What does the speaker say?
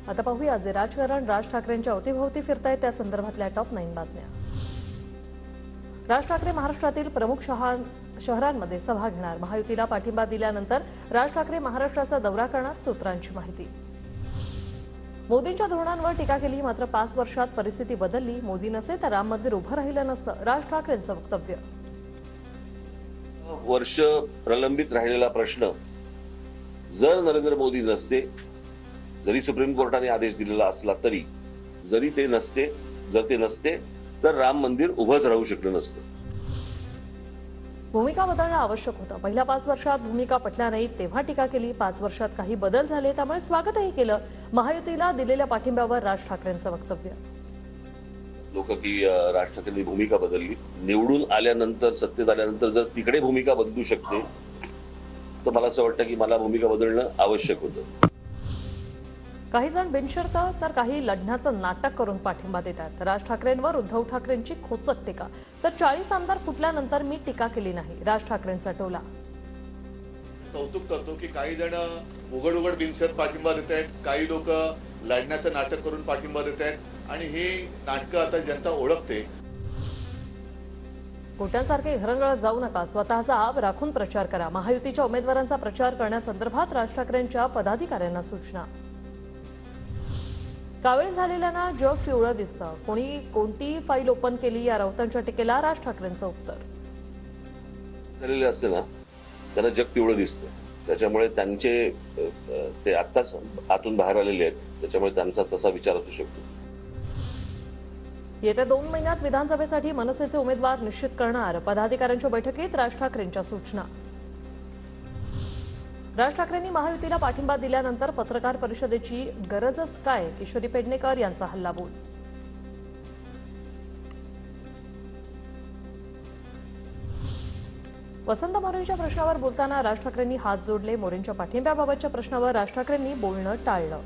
आता पाहूया जे राजकारण राज ठाकरेंच्या अवतीभोवती फिरतायत त्या संदर्भातल्या टॉप 9 बातम्या। राज ठाकरे महाराष्ट्रातील प्रमुख शहरांमध्ये सभा घेणार। महायुतीला पाठिंबा दिल्यानंतर राज ठाकरे महाराष्ट्राचा दौरा करणार, सूत्रांची माहिती। मोदींच्या धोरणांवर टीका केली, मात्र 5 वर्षात परिस्थिती बदलली। मोदी नसे तर राम मंदिर उभं राहिलं नसतं, राज ठाकरेंचं वक्तव्य। वर्ष प्रलंबित राहिलेला प्रश्न जर नरेंद्र मोदी नसते, जरी सुप्रीम कोर्टाने आदेश दिलेला असला तरी, जर ते नसते तर राम मंदिर उभंच राहू शकलं नसतं। भूमिका बदलणं आवश्यक होतं। पहिल्या 5 वर्षात भूमिका पटल्या नाहीत तेव्हा टीका केली। 5 वर्षात काही बदल झाले त्यामुळे स्वागतही केलं। महायुतीला दिलेल्या पाठिंब्यावर राज ठाकरेंचं वक्तव्य। लोक की राज ठाकरेंनी भूमिका बदलली, निवडून आल्यानंतर सत्तेत आल्यानंतर जर तिकडे भूमिका बदलू शकते तर मला असं वाटतं की मला भूमिका बदलणं आवश्यक होतं। काही जण बिनशर्त तर काही लढण्याचं नाटक करून पाठिंबा देतात। राज ठाकरेंवर उद्धव ठाकरेंची खोचक टीका, तर 40 आमदार फुटल्यानंतर मी टीका केली नाही, राज ठाकरेंचा टोला। कौतुक करतो की काही जण उघड बिनशर्त पाठिंबा देत आहेत, काही लोक लढण्याचं नाटक करून पाठिंबा देत आहेत आणि हे नाटकं आता जनता ओळखते। गोट्यांसारखे घरंगळत जाऊ नका, स्वतःचा आब राखून प्रचार करा। महायुतीच्या उमेदवारांचा प्रचार करण्यासंदर्भात राज ठाकरेंच्या पदाधिकाऱ्यांना सूचना। कावेळ झालेल्यांना जग पिवळं दिसतं, कोणी कोणती फाईल ओपन केली या राऊतांच्या टीकेला राज ठाकरेंचं उत्तर। झालेले असते ना त्यांना जग पिवळं दिसतं, त्याच्यामुळे त्यांचे ते आत्ताच आतून बाहेर आलेले आहेत, त्याच्यामुळे त्यांचा तसा विचार असू शकतो। येत्या 2 महिन्यात विधानसभेसाठी मनसेचे उमेदवार निश्चित करणार, पदाधिकाऱ्यांच्या बैठकीत राज ठाकरेंच्या सूचना। राज ठाकरेंनी महायुतीला पाठिंबा दिल्यानंतर पत्रकार परिषदेची गरजच काय, किशोरी पेडणेकर यांचा हल्लाबोल। वसंत मोरेंच्या प्रश्नावर बोलताना राज ठाकरेंनी हात जोडले। मोरेंच्या पाठिंब्याबाबतच्या प्रश्नावर राज ठाकरेंनी बोलणं टाळलं।